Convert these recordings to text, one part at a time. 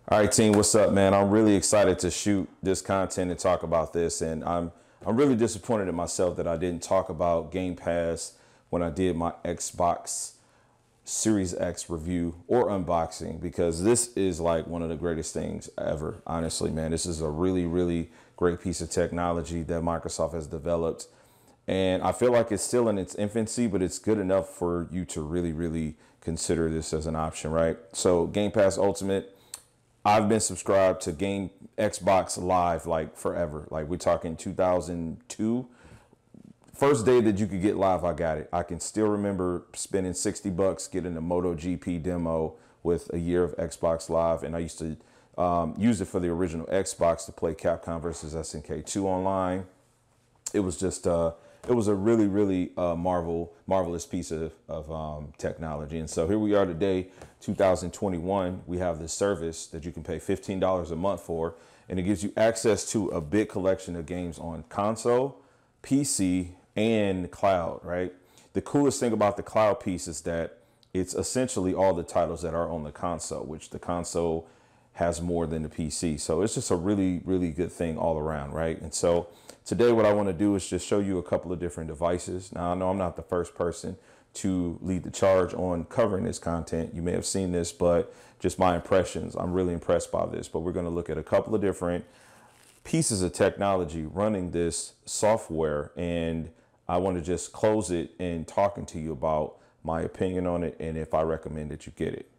All right, team, what's up, man? I'm really excited to shoot this content and talk about this, and I'm really disappointed in myself that I didn't talk about Game Pass when I did my Xbox Series X review or unboxing, because this is like one of the greatest things ever. Honestly, man, this is a really great piece of technology that Microsoft has developed, and I feel like it's still in its infancy, but it's good enough for you to really consider this as an option, right? So Game Pass Ultimate, I've been subscribed to Game Xbox Live like forever. Like we're talking 2002. First day that you could get live, I got it. I can still remember spending $60 getting a MotoGP demo with a year of Xbox Live, and I used to use it for the original Xbox to play Capcom versus SNK 2 online. It was just it was a really marvelous piece of technology. And so here we are today, 2021. We have this service that you can pay $15 a month for, and it gives you access to a big collection of games on console, PC, and cloud, right? The coolest thing about the cloud piece is that it's essentially all the titles that are on the console, which the console has more than the PC. So it's just a really good thing all around, right? And so today what I want to do is just show you a couple of different devices. Now, I know I'm not the first person to lead the charge on covering this content. You may have seen this, but just my impressions, I'm really impressed by this. But we're going to look at a couple of different pieces of technology running this software, and I want to just close it in talking to you about my opinion on it and if I recommend that you get it.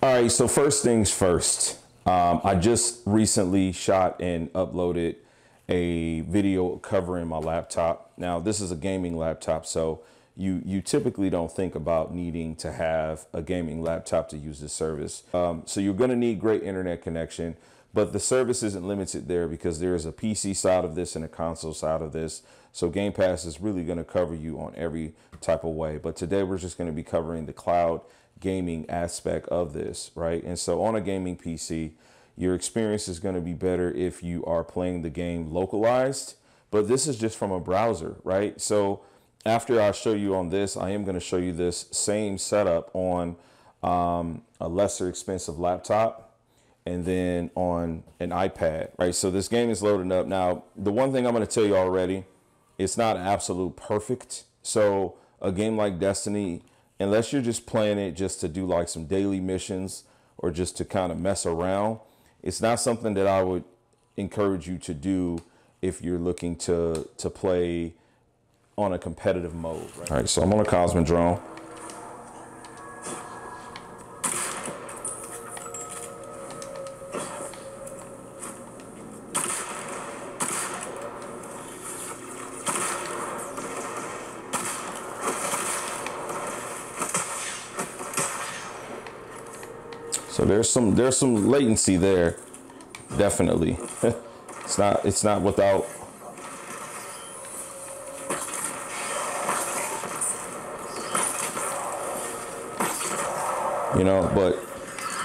All right, so first things first, I just recently shot and uploaded a video covering my laptop. Now, this is a gaming laptop, so you typically don't think about needing to have a gaming laptop to use this service. So you're gonna need great internet connection, but the service isn't limited there because there is a PC side of this and a console side of this. So Game Pass is really gonna cover you on every type of way. But today we're just gonna be covering the cloud gaming aspect of this, right? And so on a gaming PC, your experience is going to be better if you are playing the game localized, but this is just from a browser, right? So after I show you on this, I am going to show you this same setup on a lesser expensive laptop and then on an iPad, right? So this game is loading up. Now, the one thing I'm going to tell you already, it's not absolute perfect. So a game like Destiny, unless you're just playing it just to do like some daily missions or just to kind of mess around, it's not something that I would encourage you to do if you're looking to play on a competitive mode. Right? All right, so I'm on a Cosmodrome. So there's some latency there, definitely. it's not without. You know, but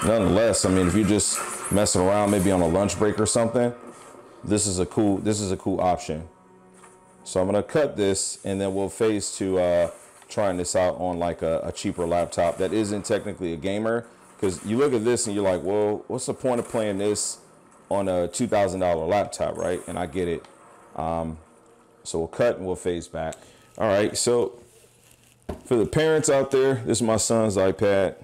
nonetheless, I mean, if you're just messing around, maybe on a lunch break or something, this is a cool option. So I'm gonna cut this, and then we'll phase to trying this out on like a cheaper laptop that isn't technically a gamer. Because you look at this and you're like, well, what's the point of playing this on a $2,000 laptop, right? And I get it. So we'll cut and we'll phase back. All right, so for the parents out there, this is my son's iPad.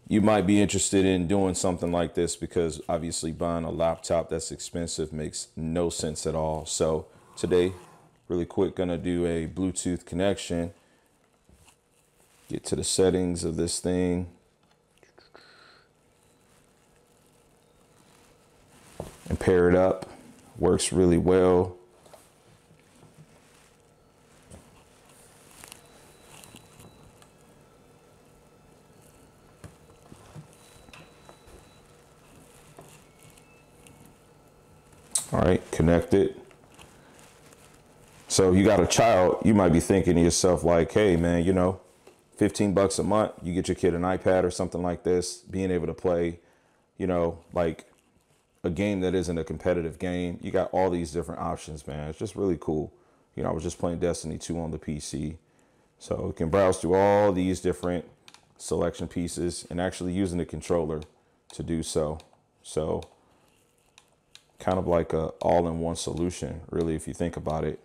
You might be interested in doing something like this because obviously buying a laptop that's expensive makes no sense at all. So today, really quick, gonna do a Bluetooth connection. Get to the settings of this thing. And pair it up. Works really well. All right, connected. So you got a child, you might be thinking to yourself like, hey man, you know, $15 a month, you get your kid an iPad or something like this, being able to play, you know, like a game that isn't a competitive game. You got all these different options, man. It's just really cool. You know, I was just playing Destiny 2 on the PC. So you can browse through all these different selection pieces and actually using the controller to do so. So kind of like a all-in-one solution, really, if you think about it.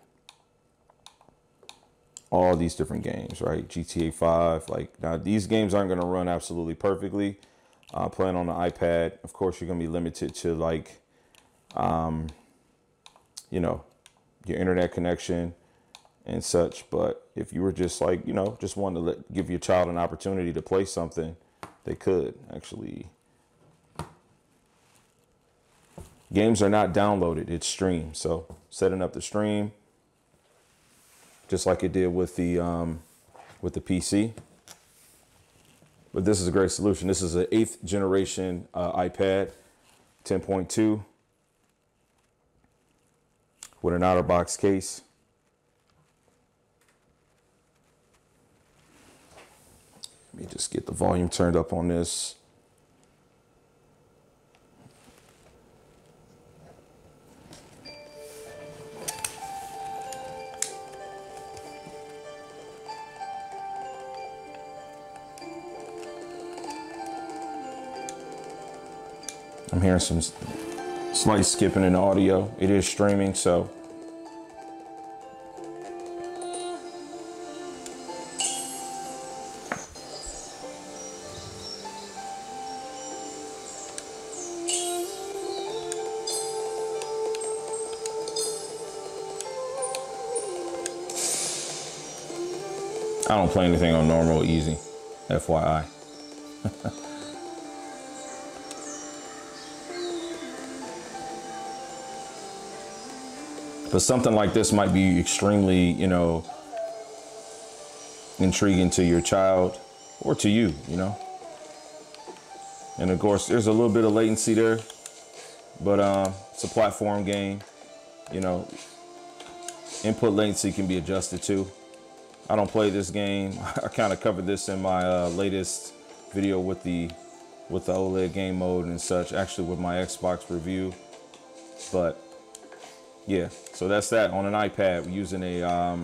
All these different games, right? GTA 5, like, now these games aren't going to run absolutely perfectly. Playing on the iPad, of course, you're going to be limited to, like, you know, your internet connection and such. But if you were just like, you know, just wanted to give your child an opportunity to play something, they could actually. Games are not downloaded, it's streamed. So setting up the stream, just like it did with the PC. But this is a great solution. This is an 8th generation iPad 10.2 with an outer box case. Let me just get the volume turned up on this. I'm hearing some slight skipping in the audio. It is streaming, so. I don't play anything on normal or easy, FYI. But something like this might be extremely, you know, intriguing to your child or to you, you know. And of course, there's a little bit of latency there, but it's a platform game. You know, input latency can be adjusted to. I don't play this game. I kind of covered this in my latest video with the OLED game mode and such, actually with my Xbox review. But yeah, so that's that on an iPad. We're using a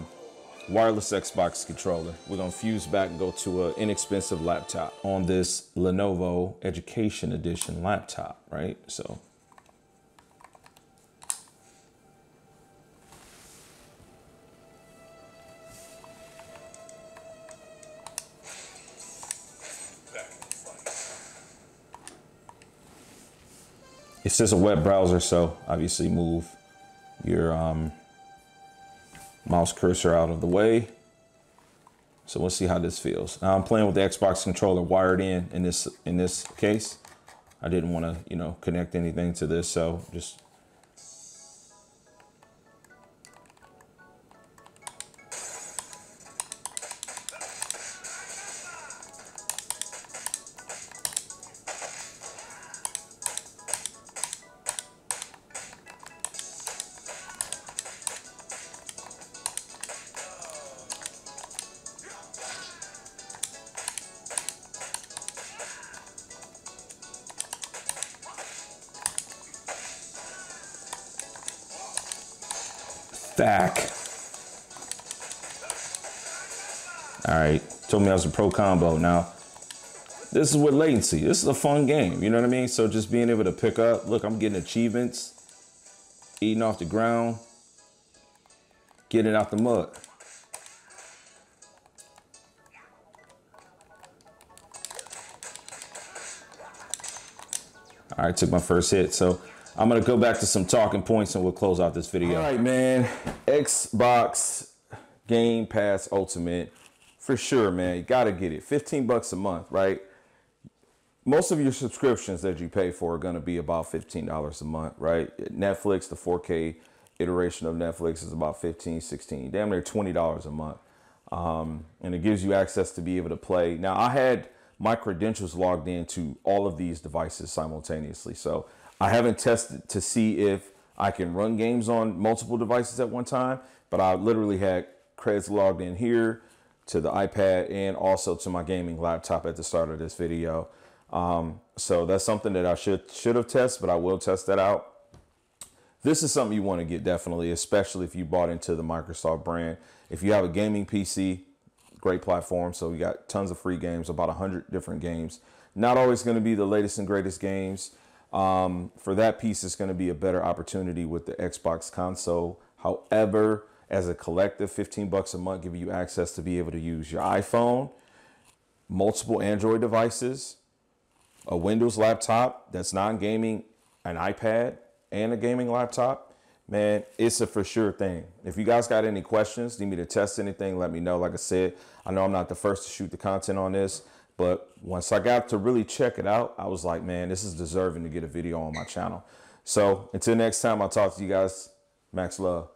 wireless Xbox controller. We're gonna fuse back and go to an inexpensive laptop on this Lenovo Education Edition laptop, right? So. It's just a web browser, so obviously move your mouse cursor out of the way. So we'll see how this feels. Now I'm playing with the Xbox controller wired in this case. I didn't want to, you know, connect anything to this, so just. Back. All right, told me I was a pro combo. Now, this is with latency. This is a fun game, you know what I mean? So just being able to pick up, look, I'm getting achievements, eating off the ground, getting out the mud. All right, took my first hit, so I'm gonna go back to some talking points and we'll close out this video. All right, man, Xbox Game Pass Ultimate, for sure, man, you gotta get it. 15 bucks a month, right? Most of your subscriptions that you pay for are gonna be about $15 a month, right? Netflix, the 4K iteration of Netflix is about 15, 16, damn near $20 a month. And it gives you access to be able to play. Now, I had my credentials logged into all of these devices simultaneously, so I haven't tested to see if I can run games on multiple devices at one time, but I literally had creds logged in here to the iPad and also to my gaming laptop at the start of this video. So that's something that I should have tested, but I will test that out. This is something you want to get definitely, especially if you bought into the Microsoft brand. If you have a gaming PC, great platform. So we got tons of free games, about 100 different games. Not always going to be the latest and greatest games. For that piece, it's going to be a better opportunity with the Xbox console. However, as a collective, 15 bucks a month give you access to be able to use your iPhone, multiple Android devices, a Windows laptop that's non-gaming, an iPad, and a gaming laptop. Man, it's a for sure thing. If you guys got any questions, need me to test anything, let me know. Like I said, I know I'm not the first to shoot the content on this, but once I got to really check it out, I was like, man, this is deserving to get a video on my channel. So until next time, I'll talk to you guys. Max love.